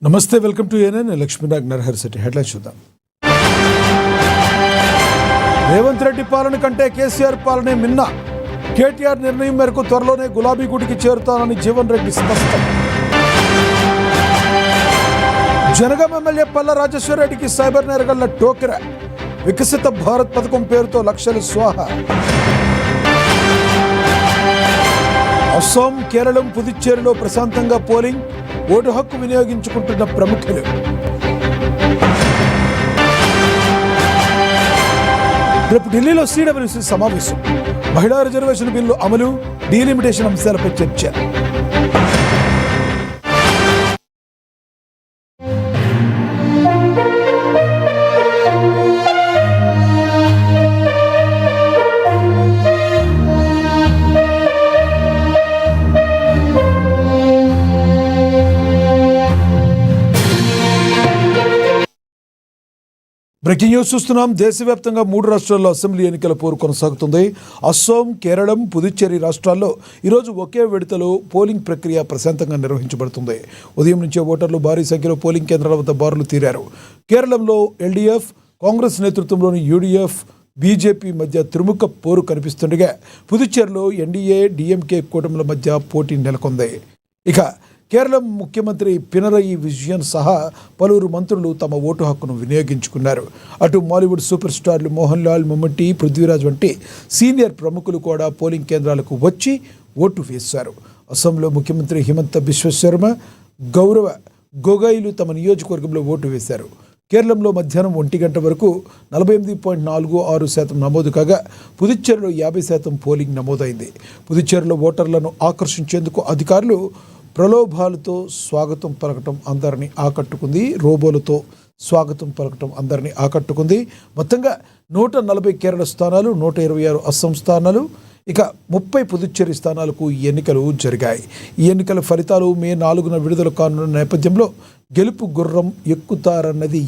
నమస్తే, welcome to ANN. Lakshminag Naraharisetti. Headlines చూద్దాం. రేవంత్ రెడ్డి పాలన కంటే కేసీఆర్ పాలనే మిన్న. కేటీఆర్ నిర్ణయం మేరకు త్వరలోనే గులాబీ గుడికి చేరుతానని జీవన్ రెడ్డి స్పష్టం. జనగాం ఎమ్మెల్యే పల్ల రాజేశ్వర రెడ్డికి సైబర్ నేరగళ్ల టోకెర. వికసిత భారత్ పథకం పేరుతో లక్షలు స్వాహ. అస్సాం, కేరళం, పుదుచ్చేరిలో ప్రశాంతంగా పోలింగ్. ఓటు హక్కు వినియోగించుకుంటున్న ప్రముఖులు. రేపు ఢిల్లీలో సిడబ్ల్యూసీ సమావేశం. మహిళా రిజర్వేషన్ బిల్లు అమలు, డీలిమిటేషన్ అంశాలపై చర్చ. బ్రేకింగ్ న్యూస్ చూస్తున్నాం. దేశవ్యాప్తంగా 3 రాష్ట్రాల్లో అసెంబ్లీ ఎన్నికల పోరు కొనసాగుతుంది. అస్సాం, కేరళం, పుదుచ్చేరి రాష్ట్రాల్లో ఈరోజు ఒకే విడతలో పోలింగ్ ప్రక్రియ ప్రశాంతంగా నిర్వహించబడుతుంది. ఉదయం నుంచే ఓటర్లు భారీ సంఖ్యలో పోలింగ్ కేంద్రాల వద్ద బారులు తీరారు. కేరళంలో ఎల్డీఎఫ్, కాంగ్రెస్ నేతృత్వంలోని యూడీఎఫ్, బీజేపీ మధ్య త్రిముఖ పోరు కనిపిస్తుండగా పుదుచ్చేరిలో ఎన్డీఏ, డీఎంకే కూటమిల మధ్య పోటీ నెలకొంది. ఇక కేరళం ముఖ్యమంత్రి పినరయి విజయన్ సహా పలువురు మంత్రులు తమ ఓటు హక్కును వినియోగించుకున్నారు. అటు బాలీవుడ్ సూపర్ స్టార్లు మోహన్ లాల్, మమ్ముట్టి, పృథ్వీరాజ్ వంటి సీనియర్ ప్రముఖులు కూడా పోలింగ్ కేంద్రాలకు వచ్చి ఓటు వేశారు. అస్సాంలో ముఖ్యమంత్రి హిమంత బిశ్వ శర్మ, గౌరవ గొగోయ్లు తమ నియోజకవర్గంలో ఓటు వేశారు. కేరళంలో మధ్యాహ్నం 1 గంట వరకు 48.46% నమోదు కాగా పుదుచ్చేరిలో 50% పోలింగ్ నమోదైంది. పుదుచ్చేరిలో ఓటర్లను ఆకర్షించేందుకు అధికారులు ప్రలోభాలతో స్వాగతం పలకటం అందరినీ ఆకట్టుకుంది. రోబోలతో స్వాగతం పలకటం అందరినీ ఆకట్టుకుంది. మొత్తంగా 140 కేరళ స్థానాలు, 126 అస్సాం స్థానాలు, ఇక 30 పుదుచ్చేరి స్థానాలకు ఎన్నికలు జరిగాయి. ఈ ఎన్నికల ఫలితాలు మే 4న విడుదల కానున్న నేపథ్యంలో గెలుపు గుర్రం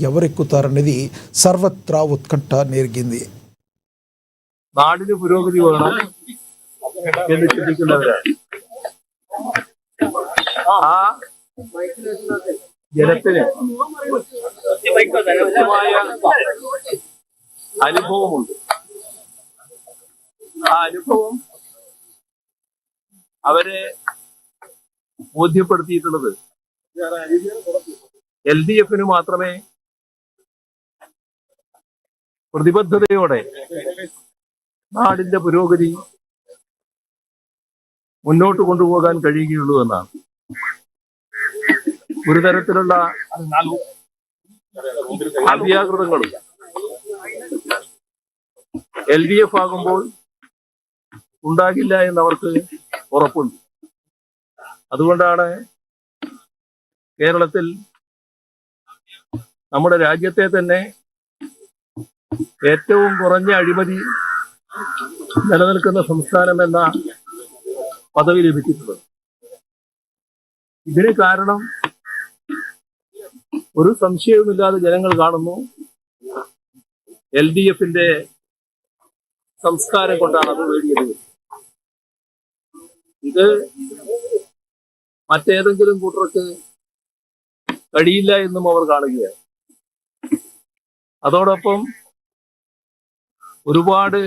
ఎవరెక్కుతారన్నది సర్వత్రా ఉత్కంఠ నేర్గింది. നാടിന് പുരോഗതി വേണം എന്ന് ചിന്തിക്കുന്നവരാണ്. ആ ജനത്തിന് വ്യക്തമായ അനുഭവമുണ്ട്. ആ അനുഭവം അവരെ ബോധ്യപ്പെടുത്തിയിട്ടുള്ളത് LDF-ന് മാത്രമേ പ്രതിബദ്ധതയോടെ നാടിന്റെ പുരോഗതി മുന്നോട്ട് കൊണ്ടുപോകാൻ കഴിയുകയുള്ളൂ എന്നാണ്. ഒരു തരത്തിലുള്ള അവ്യാകൃതങ്ങളും LDF ആകുമ്പോൾ ഉണ്ടാകില്ല എന്നവർക്ക് ഉറപ്പുണ്ട്. അതുകൊണ്ടാണ് കേരളത്തിൽ നമ്മുടെ രാജ്യത്തെ തന്നെ ഏറ്റവും കുറഞ്ഞ അഴിമതി നിലനിൽക്കുന്ന സംസ്ഥാനം എന്ന പദവി ലഭിച്ചിട്ടുള്ളത്. ഇതിന് കാരണം ഒരു സംശയവുമില്ലാതെ ജനങ്ങൾ കാണുന്നു, LDF-ന്റെ സംസ്കാരം കൊണ്ടാണ് അത് നേടിയത്. ഇത് മറ്റേതെങ്കിലും കൂട്ടർക്ക് കഴിയില്ല എന്നും അവർ കാണുകയാണ്. അതോടൊപ്പം ഒരുപാട്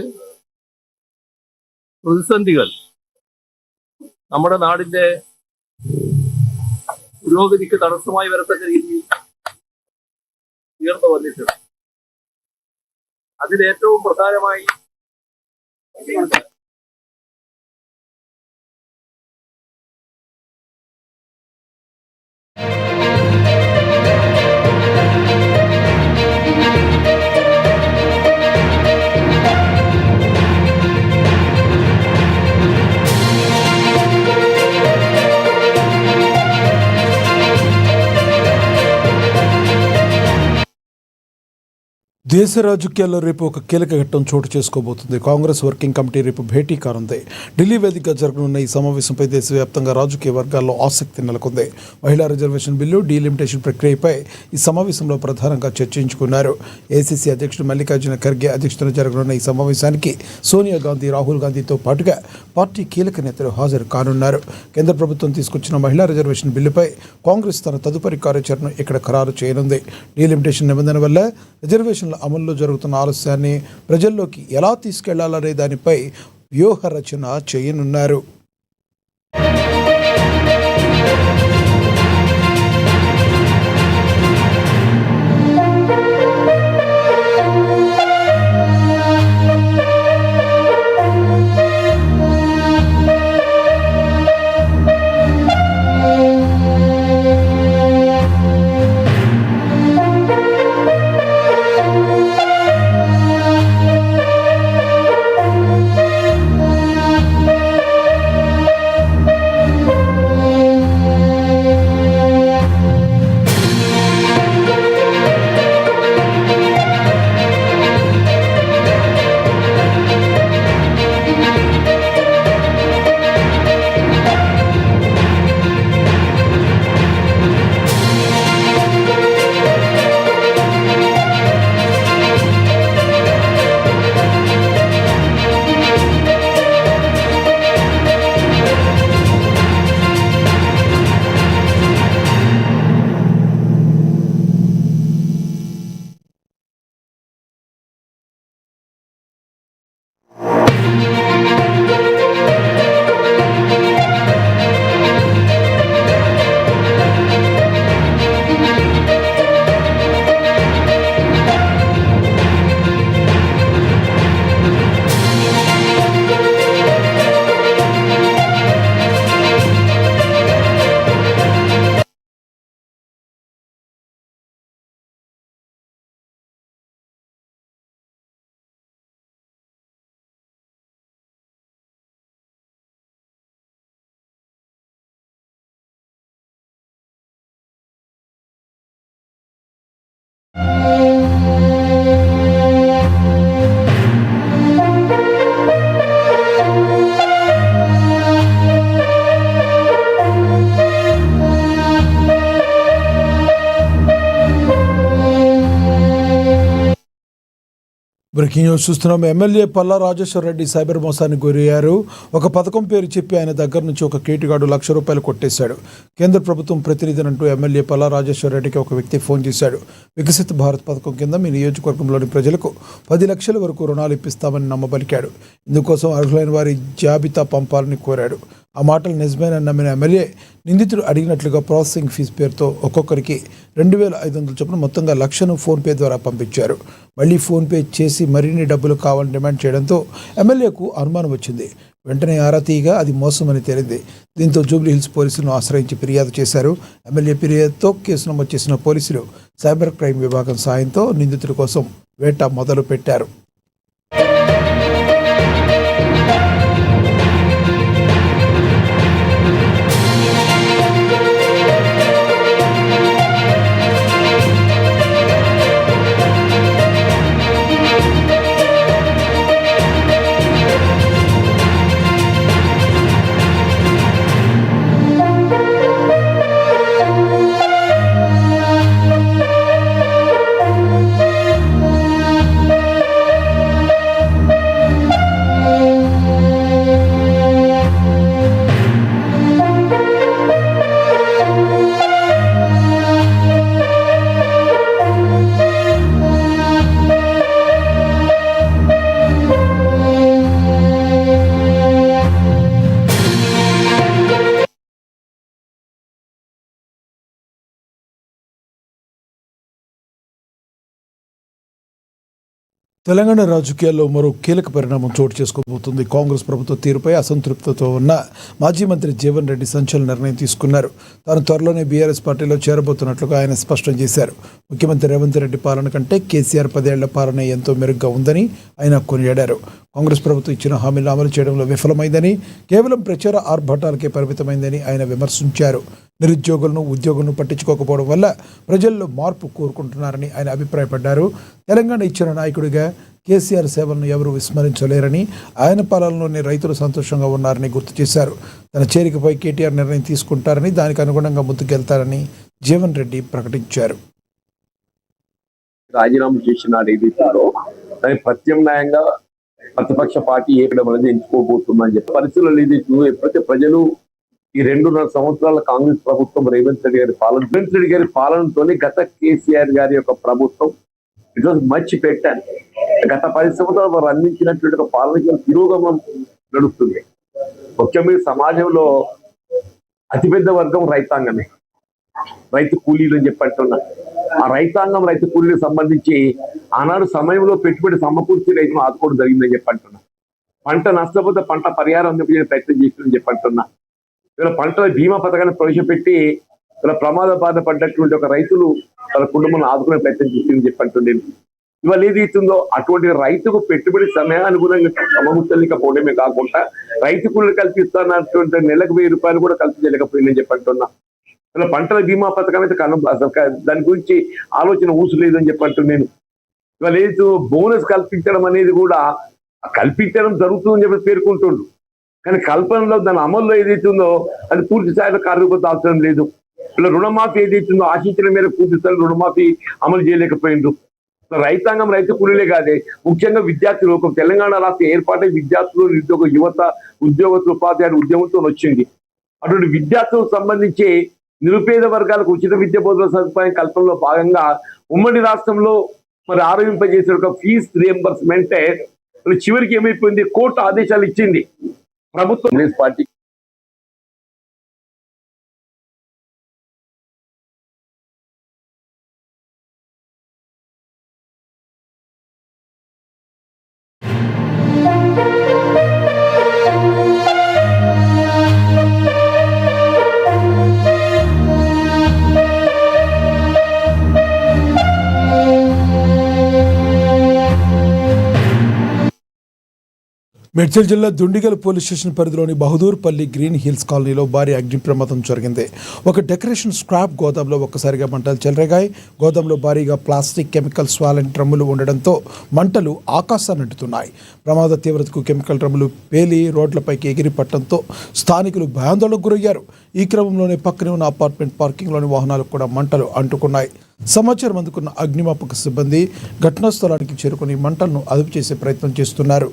പ്രതിസന്ധികൾ നമ്മുടെ നാടിന്റെ പുരോഗതിക്ക് തടസ്സമായി വരത്തക്ക രീതിയിൽ ഉയർന്നു വന്നിട്ടുണ്ട്. അതിലേറ്റവും പ്രധാനമായി దేశ రాజకీయాల్లో రేపు ఒక కీలక ఘట్టం చోటు చేసుకోబోతుంది. కాంగ్రెస్ వర్కింగ్ కమిటీ రేపు భేటీ కానుంది. ఢిల్లీ వేదికగా జరగనున్న ఈ సమావేశంపై దేశవ్యాప్తంగా రాజకీయ వర్గాల్లో ఆసక్తి నెలకొంది. మహిళా రిజర్వేషన్ బిల్లు, డీలిమిటేషన్ ప్రక్రియపై ఈ సమావేశంలో ప్రధానంగా చర్చించుకున్నారు. ఏఐసీసీ అధ్యక్షుడు మల్లికార్జున ఖర్గే అధ్యక్షతన జరగనున్న ఈ సమావేశానికి సోనియా గాంధీ, రాహుల్ గాంధీతో పాటుగా పార్టీ కీలక నేతలు హాజరు కానున్నారు. కేంద్ర ప్రభుత్వం తీసుకొచ్చిన మహిళా రిజర్వేషన్ బిల్లుపై కాంగ్రెస్ తన తదుపరి కార్యాచరణ ఇక్కడ ఖరారు చేయనుంది. డీలిమిటేషన్ నిబంధన వల్ల రిజర్వేషన్ల అమల్లో జరుగుతున్న ఆలస్యాన్ని ప్రజల్లోకి ఎలా తీసుకెళ్లాలనే దానిపై వ్యూహ రచన చేయనున్నారు. బ్రేకింగ్ న్యూస్ చూస్తున్నాం. ఎమ్మెల్యే పల్లా రాజేశ్వర రెడ్డి సైబర్ మోసానికి గురయ్యారు. ఒక పథకం పేరు చెప్పి ఆయన దగ్గర నుంచి ఒక కేటుగాడు ₹1,00,000 కొట్టేశాడు. కేంద్ర ప్రభుత్వం ప్రతినిధినంటూ ఎమ్మెల్యే పల్లా రాజేశ్వర రెడ్డికి ఒక వ్యక్తి ఫోన్ చేశాడు. వికసిత్ భారత్ పథకం కింద మీ నియోజకవర్గంలోని ప్రజలకు 10 లక్షల వరకు రుణాలు ఇప్పిస్తామని నమ్మబలికాడు. ఇందుకోసం అర్హులైన వారి జాబితా పంపాలని కోరాడు. ఆ మాటలు నిజమేనని నమ్మిన ఎమ్మెల్యే నిందితుడు అడిగినట్లుగా ప్రాసెసింగ్ ఫీజు పేరుతో ఒక్కొక్కరికి 2,500 చొప్పున మొత్తంగా ₹1,00,000 ఫోన్పే ద్వారా పంపించారు. మళ్ళీ ఫోన్పే చేసి మరిన్ని డబ్బులు కావాలని డిమాండ్ చేయడంతో ఎమ్మెల్యేకు అనుమానం వచ్చింది. వెంటనే ఆరా తీయగా అది మోసమని తేలింది. దీంతో జూబ్లీహిల్స్ పోలీసులను ఆశ్రయించి ఫిర్యాదు చేశారు. ఎమ్మెల్యే ఫిర్యాదుతో కేసు నమోదు చేసిన పోలీసులు సైబర్ క్రైమ్ విభాగం సాయంతో నిందితుడి కోసం వేట మొదలు పెట్టారు. తెలంగాణ రాజకీయాల్లో మరో కీలక పరిణామం చోటు చేసుకోబోతుంది. కాంగ్రెస్ ప్రభుత్వ తీరుపై అసంతృప్తితో ఉన్న మాజీ మంత్రి జీవన్ రెడ్డి సంచలన నిర్ణయం తీసుకున్నారు. తాను త్వరలోనే బీఆర్ఎస్ పార్టీలో చేరబోతున్నట్లుగా ఆయన స్పష్టం చేశారు. ముఖ్యమంత్రి రేవంత్ రెడ్డి పాలన కంటే కేసీఆర్ 10 ఏళ్ల పాలన ఎంతో మెరుగ్గా ఉందని ఆయన కొనియాడారు. కాంగ్రెస్ ప్రభుత్వం ఇచ్చిన హామీలను అమలు చేయడంలో విఫలమైందని, కేవలం ప్రచార ఆర్భాటాలకే పరిమితమైందని ఆయన విమర్శించారు. నిరుద్యోగులను, ఉద్యోగులను పట్టించుకోకపోవడం వల్ల ప్రజల్లో మార్పు కోరుకుంటున్నారని ఆయన అభిప్రాయపడ్డారు. తెలంగాణ ఇచ్చిన నాయకుడిగా కేసీఆర్ సేవలను ఎవరూ విస్మరించలేరని, ఆయన పాలనలోని రైతులు సంతోషంగా ఉన్నారని గుర్తు చేశారు. తన చేరికపై కేటీఆర్ నిర్ణయం తీసుకుంటారని, దానికి అనుగుణంగా ముందుకెళ్తారని జీవన్ రెడ్డి ప్రకటించారు. రాజీనామా చేసిన ఏదైతుందో దాని ప్రత్యామ్నాయంగా ప్రతిపక్ష పార్టీ ఏకడం అనేది ఎంచుకోబోతుందని చెప్పి పరిస్థితులు ఏదైతుందో ఎప్పుడైతే ప్రజలు ఈ 2.5 సంవత్సరాల కాంగ్రెస్ ప్రభుత్వం రేవంత్ రెడ్డి గారి పాలనతోనే గత కేసీఆర్ గారి యొక్క ప్రభుత్వం ఇట్ వాజ్ మచ్ బెటర్. గత 10 సంవత్సరాలు వారు అందించినటువంటి ఒక పాలన తిరోగమనం నడుస్తుంది. ముఖ్యంగా సమాజంలో అతిపెద్ద వర్గం రైతాంగమే, రైతు కూలీలు అని చెప్పి అంటున్నా. ఆ రైతాంగం, రైతు కూలీలకు సంబంధించి ఆనాడు సమయంలో పెట్టుబడి సమకూర్చి రైతులు ఆదుకోవడం జరిగిందని చెప్పి అంటున్నా. పంట నష్టపోతే పంట పరిహారం ప్రయత్నం చేస్తుందని చెప్పి అంటున్నా. ఇలా పంటల బీమా పథకాన్ని ప్రవేశపెట్టి ఇలా ప్రమాద బాధపడ్డటువంటి ఒక రైతులు తన కుటుంబాన్ని ఆదుకునే ప్రయత్నం చేస్తుందని చెప్పి అంటుండేది. ఇవాళ ఏదైతుందో అటువంటి రైతుకు పెట్టుబడి సమయానుగుణంగా సమకూర్చలేకపోవడమే కాకుండా రైతు కూలీలు కల్పిస్తున్నటువంటి నెలకు 1000 రూపాయలు కూడా కల్పించలేకపోయిందని చెప్పి అంటున్నా. ఇలా పంటల బీమా పథకం అయితే దాని గురించి ఆలోచన ఊసులేదని చెప్పంటు నేను. ఇవాళ ఏదైతే బోనస్ కల్పించడం అనేది కూడా కల్పించడం జరుగుతుందని చెప్పి పేర్కొంటుండ్రు. కానీ కల్పనలో దాని అమల్లో ఏదైతుందో అది పూర్తి స్థాయిలో కార్యరూపత అవసరం లేదు. ఇలా రుణమాఫీ ఏదైతుందో ఆశించిన మేరకు పూర్తి స్థాయిలో రుణమాఫీ అమలు చేయలేకపోయిండ్రు. రైతాంగం, రైతు కూలీలే కాదే, ముఖ్యంగా విద్యార్థులు, ఒక తెలంగాణ రాష్ట్ర ఏర్పాటై విద్యార్థులు, నిరుద్యోగ యువత, ఉద్యోగస్తులు, ఉపాధ్యాయులు ఉద్యమంతో వచ్చింది. అటువంటి విద్యార్థులకు సంబంధించి నిరుపేద వర్గాలకు ఉచిత విద్య బోధన సదుపాయం కల్పనలో భాగంగా ఉమ్మడి రాష్ట్రంలో మరి ఆరోపింపజేసిన ఒక ఫీజ్ రియంబర్స్మెంట్ చివరికి ఏమైపోయింది, కోర్టు ఆదేశాలు ఇచ్చింది ప్రభుత్వం కాంగ్రెస్ పార్టీ. మేడ్చల్ జిల్లా దుండిగల్ పోలీస్ స్టేషన్ పరిధిలోని బహదూర్పల్లి గ్రీన్ హిల్స్ కాలనీలో భారీ అగ్ని ప్రమాదం జరిగింది. ఒక డెకరేషన్ స్క్రాప్ గోదాంలో ఒక్కసారిగా మంటలు చెలరేగాయి. గోదాంలో భారీగా ప్లాస్టిక్, కెమికల్ స్వాలెంట్ డ్రమ్ములు ఉండడంతో మంటలు ఆకాశాన్ని అంటుతున్నాయి. ప్రమాద తీవ్రతకు కెమికల్ డ్రమ్ములు పేలి రోడ్లపైకి ఎగిరి పట్టడంతో స్థానికులు భయాందోళనకు గురయ్యారు. ఈ క్రమంలోనే పక్కనే ఉన్న అపార్ట్మెంట్ పార్కింగ్లోని వాహనాలకు కూడా మంటలు అంటుకున్నాయి. సమాచారం అందుకున్న అగ్నిమాపక సిబ్బంది ఘటనా స్థలానికి చేరుకుని మంటలను అదుపు చేసే ప్రయత్నం చేస్తున్నారు.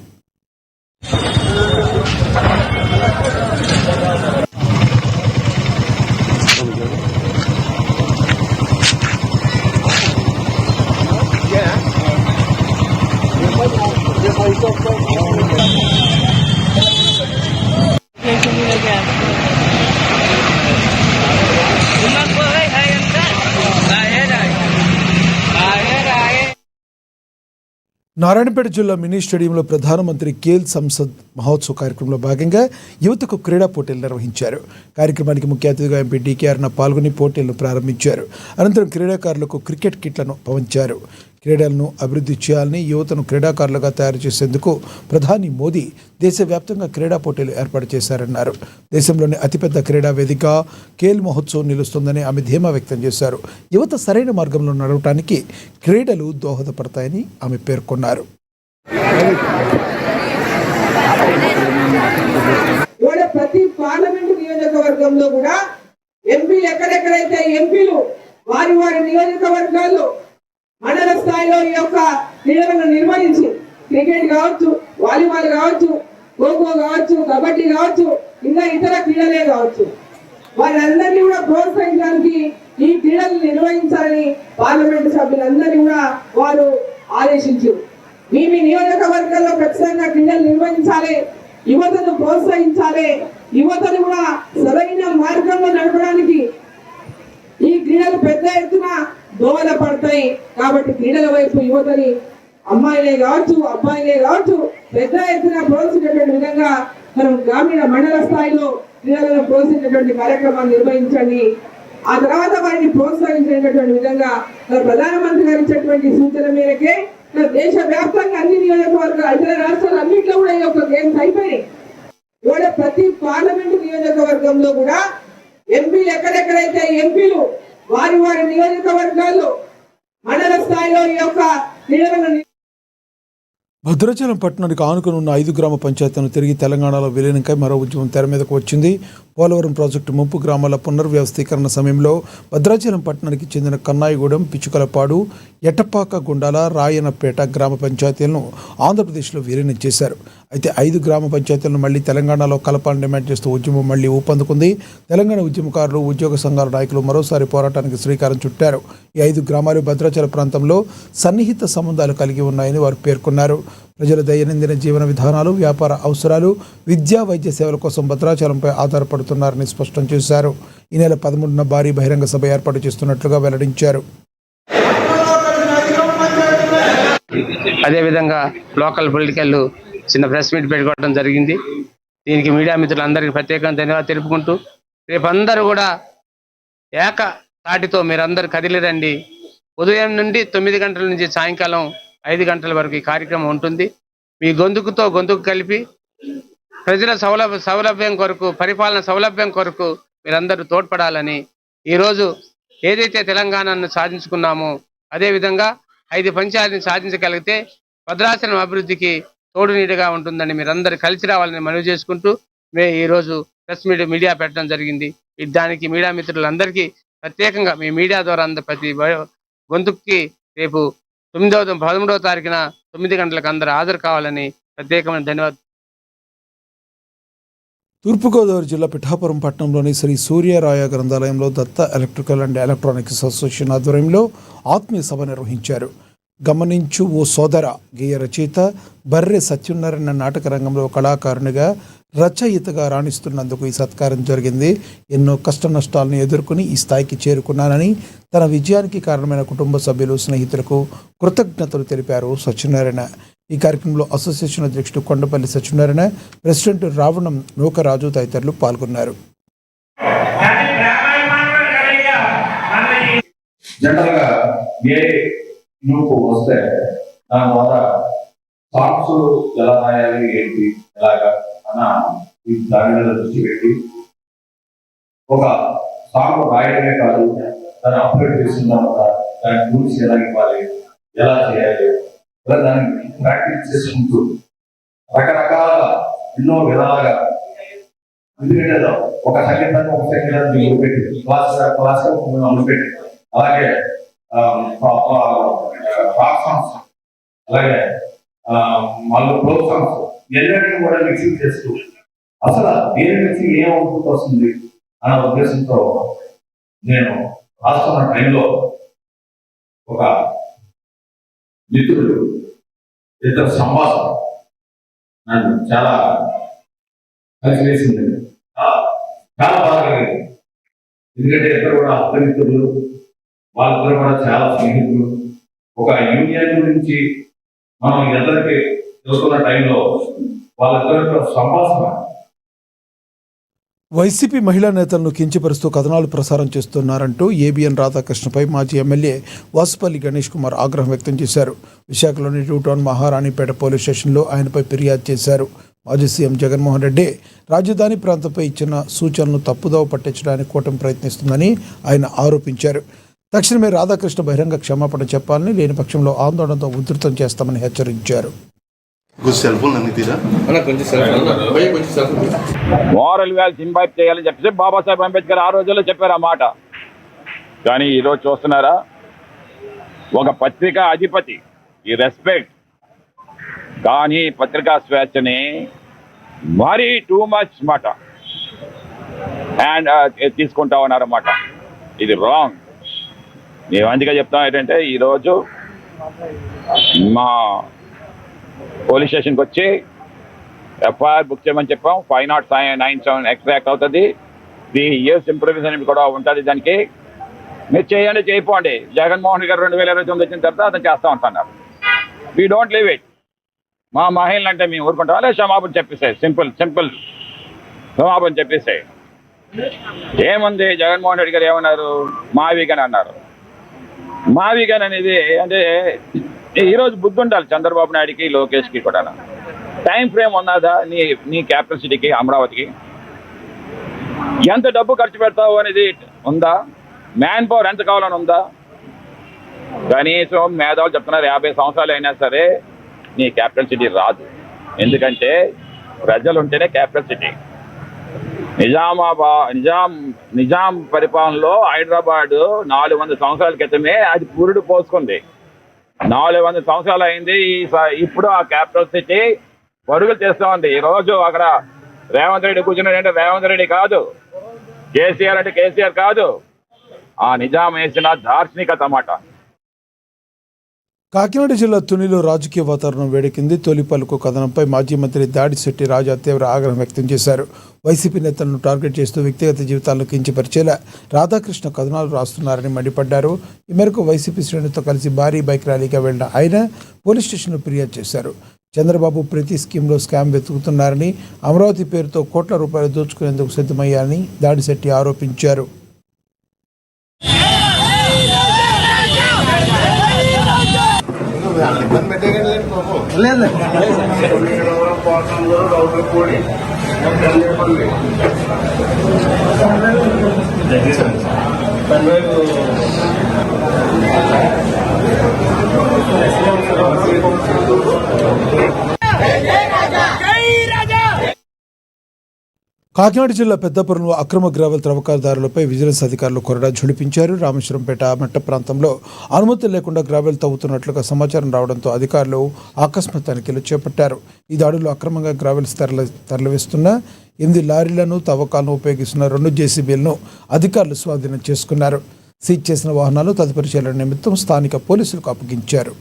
నారాయణపేట జిల్లా మినీ స్టేడియంలో ప్రధానమంత్రి ఖేల్ సంసద్ మహోత్సవ్ కార్యక్రమంలో భాగంగా యువతకు క్రీడా పోటీలు నిర్వహించారు. కార్యక్రమానికి ముఖ్య అతిథిగా ఎంపీ డీకే అరుణ పాల్గొని పోటీలను ప్రారంభించారు. అనంతరం క్రీడాకారులకు క్రికెట్ కిట్లను పంచారు. క్రీడలను అభివృద్ధి చేయాలని, యువతను క్రీడాకారులుగా తయారు చేసేందుకు ప్రధాని మోదీ దేశవ్యాప్తంగా క్రీడా పోటీలు ఏర్పాటు చేశారన్నారు. దేశంలోని అతిపెద్ద క్రీడా వేదిక ఖేల్ మహోత్సవ్ నిలుస్తుందని ఆమె ధీమా వ్యక్తం చేశారు. యువత సరైన మార్గంలో నడవటానికి క్రీడలు దోహదపడతాయని ఆమె పేర్కొన్నారు. ప్రతి పార్లమెంటు నియోజకవర్గంలో కూడా ఎంపీలు ఎక్కడెక్కడైతే ఎంపీలు వారి వారి నియోజకవర్గాల్లో మండల స్థాయిలో ఈ యొక్క క్రీడలను నిర్వహించి, క్రికెట్ కావచ్చు, వాలీబాల్ కావచ్చు, ఖోఖో కావచ్చు, కబడ్డీ కావచ్చు, ఇంకా ఇతర క్రీడలే కావచ్చు, వారందరినీ కూడా ప్రోత్సహించడానికి ఈ క్రీడలు నిర్వహించాలని పార్లమెంటు సభ్యులందరినీ కూడా వారు ఆదేశించారు. మీ నియోజకవర్గాల్లో ఖచ్చితంగా క్రీడలు నిర్వహించాలి, యువతను ప్రోత్సహించాలి, యువతను కూడా సరైన మార్గంలో నడపడానికి ఈ క్రీడలు పెద్ద ఎత్తున దోహదపడతాయి. కాబట్టి క్రీడల వైపు యువతని, అమ్మాయిలే కావచ్చు, అబ్బాయిలే కావచ్చు, పెద్ద ఎత్తున ప్రోత్సహించేటువంటి విధంగా మనం గ్రామీణ మండల స్థాయిలో క్రీడలను ప్రోత్సహించేటువంటి కార్యక్రమాన్ని నిర్వహించండి. ఆ తర్వాత వారిని ప్రోత్సహించేటటువంటి విధంగా ప్రధానమంత్రి గారు ఇచ్చేటువంటి సూచన మేరకే దేశ వ్యాప్తంగా అన్ని నియోజకవర్గాలు ఇతర రాష్ట్రాలు అన్నింటిలో కూడా ఈ యొక్క గేమ్స్ అయిపోయినాయి. ఇవాళ ప్రతి పార్లమెంటు నియోజకవర్గంలో కూడా ఎంపీలు ఎక్కడెక్కడైతే ఎంపీలు వారి వారి నియోజకవర్గాల్లో మండల స్థాయిలో ఈ యొక్క క్రీడలను భద్రాచలం పట్టణానికి ఆనుకుని ఉన్న 5 గ్రామ పంచాయతీలను తిరిగి తెలంగాణలో విలీనంకై మరో ఉద్యమం తెర మీదకు వచ్చింది. పోలవరం ప్రాజెక్టు ముంపు గ్రామాల పునర్వ్యవస్థీకరణ సమయంలో భద్రాచలం పట్టణానికి చెందిన కన్నాయిగూడెం, పిచ్చుకలపాడు, ఎటపాక, గుండాల, రాయనపేట గ్రామ పంచాయతీలను ఆంధ్రప్రదేశ్లో విలీనం చేశారు. అయితే 5 గ్రామ పంచాయతీలను మళ్లీ తెలంగాణలో కలపాలని డిమాండ్ చేస్తూ ఉద్యమం మళ్లీ ఊపందుకుంది. తెలంగాణ ఉద్యమకారులు, ఉద్యోగ సంఘాల నాయకులు మరోసారి పోరాటానికి శ్రీకారం చుట్టారు. ఈ 5 గ్రామాలు భద్రాచల ప్రాంతంలో సన్నిహిత సంబంధాలు కలిగి ఉన్నాయని వారు పేర్కొన్నారు. ప్రజల దైనందిన జీవన విధానాలు, వ్యాపార అవసరాలు, విద్యా, వైద్య సేవల కోసం భద్రాచలంపై ఆధారపడుతున్నారని స్పష్టం చేశారు. ఈ నెల 13న భారీ బహిరంగ సభ ఏర్పాటు చేస్తున్నట్లుగా వెల్లడించారు. అదేవిధంగా లోకల్ పొలిటికల్ చిన్న ప్రెస్ మీట్ పెట్టుకోవడం జరిగింది. దీనికి మీడియా మిత్రులందరికీ ప్రత్యేకంగా ధన్యవాదాలు తెలుపుకుంటూ రేపు అందరూ కూడా ఏక తాటితో మీరందరూ కదిలిరండి. ఉదయం నుండి 9 గంటల నుంచి సాయంకాలం 5 గంటల వరకు ఈ కార్యక్రమం ఉంటుంది. మీ గొంతుకుతో గొంతుకు కలిపి ప్రజల సౌలభ్యం కొరకు, పరిపాలన సౌలభ్యం కొరకు మీరందరూ తోడ్పడాలని, ఈరోజు ఏదైతే తెలంగాణను సాధించుకున్నామో అదేవిధంగా 5 పంచాయతీని సాధించగలిగితే భద్రాచలం అభివృద్ధికి తోడు నీడగా ఉంటుందని మీరందరూ కలిసి రావాలని మనవి చేసుకుంటూ ఈరోజు ప్రెస్ మీడియా పెట్టడం జరిగింది. దానికి మీడియా మిత్రులందరికీ ప్రత్యేకంగా మీ మీడియా ద్వారా ప్రతి గొంతుకి రేపు 13వ తారీఖున 9 గంటలకు అందరూ హాజరు కావాలని ప్రత్యేకమైన ధన్యవాదాలు. తూర్పుగోదావరి జిల్లా పిఠాపురం పట్టణంలోని శ్రీ సూర్యరాయ గ్రంథాలయంలో Datta electrical and electronics association ఆధ్వర్యంలో ఆత్మీయ సభ నిర్వహించారు. గమనించు ఓ సోదర గేయ రచయిత బర్రె సత్యనారాయణ నాటక రంగంలో కళాకారునిగా, రచయితగా రాణిస్తున్నందుకు ఈ సత్కారం జరిగింది. ఎన్నో కష్ట నష్టాలను ఎదుర్కొని ఈ స్థాయికి చేరుకున్నానని, తన విజయానికి కారణమైన కుటుంబ సభ్యులు, స్నేహితులకు కృతజ్ఞతలు తెలిపారు సత్యనారాయణ. ఈ కార్యక్రమంలో అసోసియేషన్ అధ్యక్షుడు కొండపల్లి సత్యనారాయణ, ప్రెసిడెంట్ రావణం నూకరాజు తదితరులు పాల్గొన్నారు. జనరల్గా ఏ నువ్వు వస్తే దాని ద్వారా సాంగ్స్ ఎలా రాయాలి, ఏంటి, ఎలాగా అన్న దాని మీద దృష్టి పెట్టి ఒక సాంగ్ రాయడమే కాదు, దాన్ని అప్లోడ్ చేసిన తర్వాత దాని గురించి ఎలా ఇవ్వాలి, ఎలా చేయాలి, ఇలా దాన్ని ప్రాక్టీస్ చేసుకుంటూ రకరకాల ఎన్నో విధాలుగా, ఎందుకంటే ఒక సంగీతాన్ని ఒక సంగీతాన్ని మొదలుపెట్టి క్లాస్ మొదలుపెట్టి, అలాగే రాక్ సాంగ్స్, అలాగే మళ్ళీ ఫోక్ సాంగ్స్ ఎన్నటిని కూడా మిక్సింగ్ చేస్తూ అసలు దేని నుంచి ఏం అవుట్పుట్ వస్తుంది అన్న ఉద్దేశంతో నేను రాస్తున్న టైంలో ఒక మిత్రుడు ఇద్దరు సంభాషణ నన్ను చాలా కలిసివేసింది, చాలా బాగా కలిగింది. ఎందుకంటే ఇద్దరు కూడా అర్థమిత్రులు, వాళ్ళిద్దరు కూడా చాలా స్నేహితులు. ఒక యూనియన్ గురించి మనం ఇద్దరికి చూస్తున్న టైంలో వాళ్ళిద్దరితో సంభాషణ. వైసీపీ మహిళా నేతలను కించపరుస్తూ కథనాలు ప్రసారం చేస్తున్నారంటూ ఏబిఎన్ రాధాకృష్ణపై మాజీ ఎమ్మెల్యే వాసుపల్లి గణేష్ కుమార్ ఆగ్రహం వ్యక్తం చేశారు. విశాఖలోని 2 టౌన్ మహారాణిపేట పోలీస్ స్టేషన్లో ఆయనపై ఫిర్యాదు చేశారు. మాజీ సీఎం జగన్మోహన్ రెడ్డి రాజధాని ప్రాంతంపై ఇచ్చిన సూచనలను తప్పుదోవ పట్టించడానికి కూటమి ప్రయత్నిస్తుందని ఆయన ఆరోపించారు. తక్షణమే రాధాకృష్ణ బహిరంగ క్షమాపణ చెప్పాలని, లేని పక్షంలో ఆందోళనతో ఉధృతం చేస్తామని హెచ్చరించారు. మోరల్ వాల్యూస్ ఇంబైబ్ చేయాలని చెప్పేసి బాబాసాహెబ్ అంబేద్కర్ ఆ రోజుల్లో చెప్పారు ఆ మాట. కానీ ఈరోజు చూస్తున్నారా, ఒక పత్రికా అధిపతి ఈ రెస్పెక్ట్ కానీ పత్రికా స్వేచ్ఛని మరీ టూ మచ్ మాట అండ్ తీసుకుంటా ఉన్నారన్నమాట. ఇది రాంగ్. మేము అందుకే చెప్తాం ఏంటంటే, ఈరోజు మా పోలీస్ స్టేషన్కి వచ్చి ఎఫ్ఐఆర్ బుక్ చేయమని చెప్పాం. 509(7) ఎక్స్ట్రాక్ట్ అవుతుంది. 3 years ఇంప్రూవిజన్ కూడా ఉంటుంది. దానికి మీరు చేయండి, చేయపోండి. జగన్మోహన్ రెడ్డి గారు 2029 వచ్చిన తర్వాత అతను చేస్తా ఉంటున్నారు. We don't leave it. మా మహిళలు అంటే మేము ఊరుకుంటాం. అదే క్షమాపణ చెప్పేసాయి, సింపుల్ క్షమాపణ చెప్పేసాయి. ఏముంది, జగన్మోహన్ రెడ్డి గారు ఏమన్నారు, మావిగానే అన్నారు. మావిగన్ అనేది అంటే ఈరోజు బుద్ధి ఉండాలి చంద్రబాబు నాయుడుకి లోకేష్కి కూడా. టైం ఫ్రేమ్ ఉన్నదా నీ క్యాపిటల్ సిటీకి అమరావతికి? ఎంత డబ్బు ఖర్చు పెడతావు అనేది ఉందా? మ్యాన్ పవర్ ఎంత కావాలని ఉందా? కనీసం మేధావులు చెప్తున్నారు 50 సంవత్సరాలు అయినా సరే నీ క్యాపిటల్ సిటీ రాదు. ఎందుకంటే ప్రజలు ఉంటేనే క్యాపిటల్ సిటీ. నిజాం పరిపాలనలో హైదరాబాద్ 400 సంవత్సరాల క్రితమే అది పురుడు పోసుకుంది. 400 సంవత్సరాలు అయింది. ఇప్పుడు ఆ క్యాపిటల్ సిటీ పరుగులు చేస్తూ ఉంది. ఈ రోజు అక్కడ రేవంత్ రెడ్డి కూర్చున్నాడంటే రేవంత్ రెడ్డి కాదు, కేసీఆర్ అంటే కేసీఆర్ కాదు, ఆ నిజాం వేసిన దార్శనికత అన్నమాట. కాకినాడ జిల్లా తునిలో రాజకీయ వాతావరణం వేడెక్కింది. తొలి పలుకు కథనంపై మాజీ మంత్రి దాడిశెట్టి రాజా తీవ్ర ఆగ్రహం వ్యక్తం చేశారు. వైసీపీ నేతలను టార్గెట్ చేస్తూ వ్యక్తిగత జీవితాలను కించపరిచేలా రాధాకృష్ణ కథనాలు రాస్తున్నారని మండిపడ్డారు. ఈ మేరకు వైసీపీ శ్రేణులతో కలిసి భారీ బైక్ ర్యాలీగా వెళ్లిన ఆయన పోలీస్ స్టేషన్లో ఫిర్యాదు చేశారు. చంద్రబాబు ప్రతి స్కీమ్లో స్కామ్ వెతుకుతున్నారని, అమరావతి పేరుతో కోట్ల రూపాయలు దోచుకునేందుకు సిద్ధమయ్యారని దాడిశెట్టి ఆరోపించారు. కాకినాడ జిల్లా పెద్దపురంలో అక్రమ గ్రావెల్ త్రవ్వకాదారులపై విజిలెన్స్ అధికారులు కొరడా ఝుడిపించారు. రామేశ్వరంపేట మెట్ట ప్రాంతంలో అనుమతి లేకుండా గ్రావెల్ తవ్వుతున్నట్లుగా సమాచారం రావడంతో అధికారులు ఆకస్మిక తనిఖీలు చేపట్టారు. ఈ దాడుల్లో అక్రమంగా గ్రావెల్స్ తరలివేస్తున్న 8 లారీలను, తవ్వకాలను ఉపయోగిస్తున్న 2 జేసీబీలను అధికారులు స్వాధీనం చేసుకున్నారు. సీజ్ చేసిన వాహనాలు తదుపరి చర్యల నిమిత్తం స్థానిక పోలీసులకు అప్పగించారు.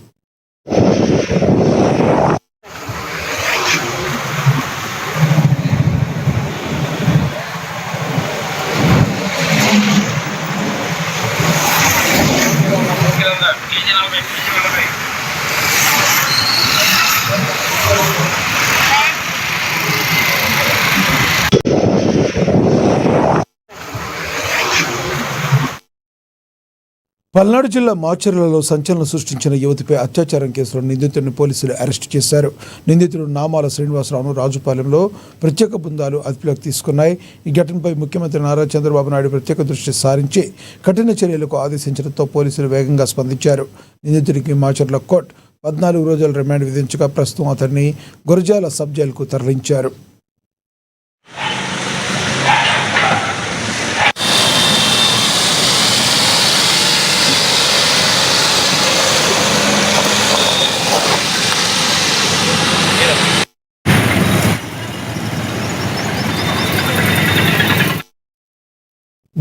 పల్నాడు జిల్లా మాచర్లలో సంచలనం సృష్టించిన యువతిపై అత్యాచారం కేసులో నిందితుడిని పోలీసులు అరెస్టు చేశారు. నిందితుడు నామాల శ్రీనివాసరావును రాజుపాలెంలో ప్రత్యేక బృందాలు అదుపులోకి తీసుకున్నాయి. ఈ ఘటనపై ముఖ్యమంత్రి నారా చంద్రబాబు నాయుడు ప్రత్యేక దృష్టి సారించి కఠిన చర్యలకు ఆదేశించడంతో పోలీసులు వేగంగా స్పందించారు. నిందితుడికి మాచర్ల కోర్టు 14 రోజుల రిమాండ్ విధించగా ప్రస్తుతం అతన్ని గురజాల సబ్ జైలుకు తరలించారు.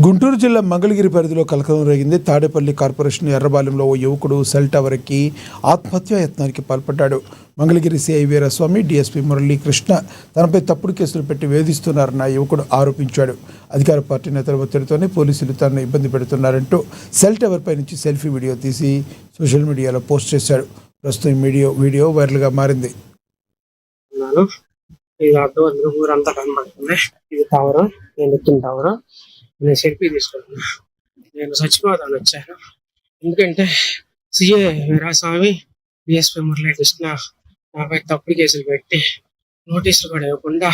గుంటూరు జిల్లా మంగళగిరి పరిధిలో కలకలం రేగింది. తాడేపల్లి కార్పొరేషన్ ఎర్రబాలెంలో ఓ యువకుడు సెల్ టవర్ ఎక్కి ఆత్మహత్యాయత్నానికి పాల్పడ్డాడు. మంగళగిరి సిఐ వీరస్వామి, డీఎస్పీ మురళీకృష్ణ తనపై తప్పుడు కేసులు పెట్టి వేధిస్తున్నారన్న యువకుడు ఆరోపించాడు. అధికార పార్టీ నేతల ఒత్తిడితోనే పోలీసులు తనను ఇబ్బంది పెడుతున్నారంటూ సెల్ టవర్ పై నుంచి సెల్ఫీ వీడియో తీసి సోషల్ మీడియాలో పోస్ట్ చేశాడు. ప్రస్తుతం వీడియో వైరల్గా మారింది. ఊరంతా కనబడుతుంది. ఇది టవర్, నేను ఎక్కిన టవర్. నేను సెల్ఫీ తీసుకున్నాను. నేను చచ్చిపోతాను వచ్చాను. ఎందుకంటే సిఏ వీరాస్వామి, డిఎస్పీ మురళీకృష్ణ నాపై తప్పుడు కేసులు పెట్టి నోటీసులు కూడా ఇవ్వకుండా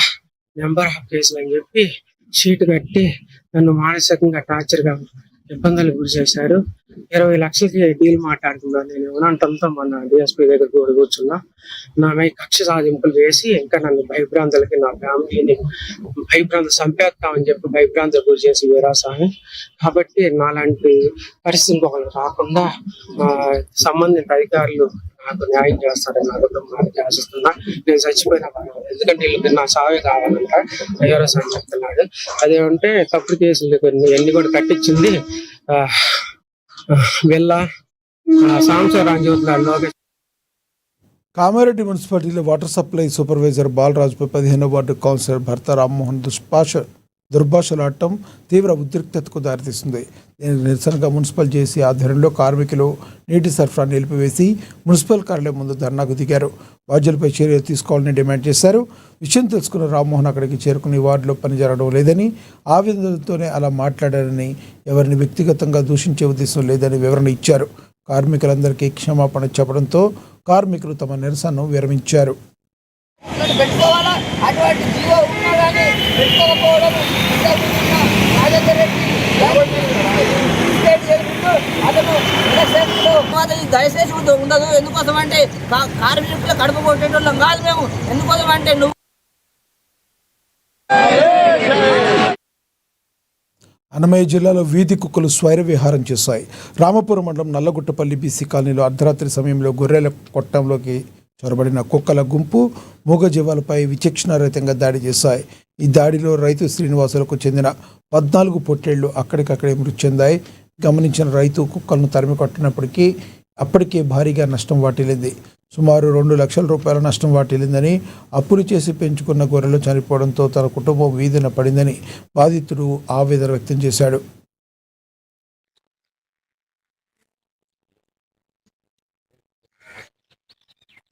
నెంబర్ ఆఫ్ కేసులు అని చెప్పి షీట్ కట్టి నన్ను మానసికంగా టార్చర్గా ఇబ్బందులు గురి చేశారు. 20 లక్షలకి డీల్ మాట్లాడుతున్నాను నేను ఏమనంటంతో మొన్న డిఎస్పీ దగ్గర కూడా కూర్చున్నా. నాపై కక్ష సాధింపులు చేసి ఇంకా నన్ను భయభ్రాంతులకి, నా ఫ్యామిలీని భయభ్రాంతులు చంపేస్తామని చెప్పి భయభ్రాంతులు గురి చేసి వీరాస్వామి. కాబట్టి నాలాంటి పరిస్థితి ఇంకొకరు రాకుండా సంబంధిత అధికారులు నాకు న్యాయం చేస్తారని నా కుటుంబానికి ఆశిస్తున్నా. నేను చచ్చిపోయినా పర్వాలేదు, ఎందుకంటే వీళ్ళకి నా చావే కావాలంట వీరాస్వామి చెప్తున్నాడు. అదేమంటే తప్పుడు కేసులు ఎన్ని కూడా కట్టించింది వెళ్ళ సాంబశివరావు లోకేష్. కామారెడ్డి మున్సిపాలిటీలో వాటర్ సప్లై సూపర్వైజర్ బాలరాజుపై 15వ వార్డు కౌన్సిలర్ భర్త రామ్మోహన్ దుర్భాషలాడటం తీవ్ర ఉద్రిక్తతకు దారితీస్తుంది. దీనికి నిరసనగా మున్సిపల్ జేసీ ఆధ్వర్యంలో కార్మికులు నీటి సరఫరా నిలిపివేసి మున్సిపల్ కార్యాలయం ముందు ధర్నాకు దిగారు. బాధ్యులపై చర్యలు తీసుకోవాలని డిమాండ్ చేశారు. విషయం తెలుసుకున్న రామ్మోహన్ అక్కడికి చేరుకుని వార్డులో పని జరగడం లేదని, ఆవేదనతోనే అలా మాట్లాడారని, ఎవరిని వ్యక్తిగతంగా దూషించే ఉద్దేశం లేదని వివరణ ఇచ్చారు. కార్మికులందరికీ క్షమాపణ చెప్పడంతో కార్మికులు తమ నిరసనను విరమించారు. పెట్టుకోవాలా అటువంటి జీవో ఉన్నా కానీ పెట్టుకోకపోవడం రాజేందర్ రెడ్డి అతను దయచేసి ఉండదు. ఎందుకోసం అంటే కార్మికులు కడుపు కొట్టేటోళ్ళం కాదు మేము. ఎందుకోసం అంటే నువ్వు అన్నమయ్య జిల్లాలో వీధి కుక్కలు స్వైర విహారం చేశాయి. రామపురం మండలం నల్లగుట్టపల్లి బీసీ కాలనీలో అర్ధరాత్రి సమయంలో గొర్రెల కొట్టంలోకి చొరబడిన కుక్కల గుంపు మూగజీవాలపై విచక్షణారహితంగా దాడి చేశాయి. ఈ దాడిలో రైతు శ్రీనివాసులకు చెందిన 14 పొట్టేళ్లు అక్కడికక్కడే మృతి చెందాయి. గమనించిన రైతు కుక్కలను తరిమి కొట్టినప్పటికీ అప్పటికే భారీగా నష్టం వాటిల్లింది. సుమారు 2 లక్షల రూపాయల నష్టం వాటిల్లిందని, అప్పులు చేసి పెంచుకున్న గొర్రెలు చనిపోవడంతో తన కుటుంబం వీధిన పడిందని బాధితుడు ఆవేదన వ్యక్తం చేశాడు.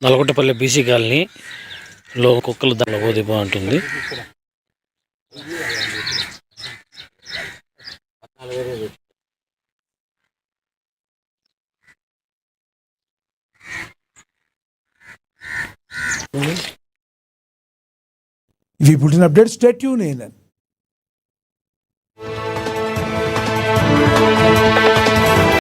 నల్గొట్టపల్లి బీసీ కాలనీలో కుక్కలు దండబోది బాగుంటుంది. ఇవి పుట్టిన అప్డేట్స్. Stay tune in.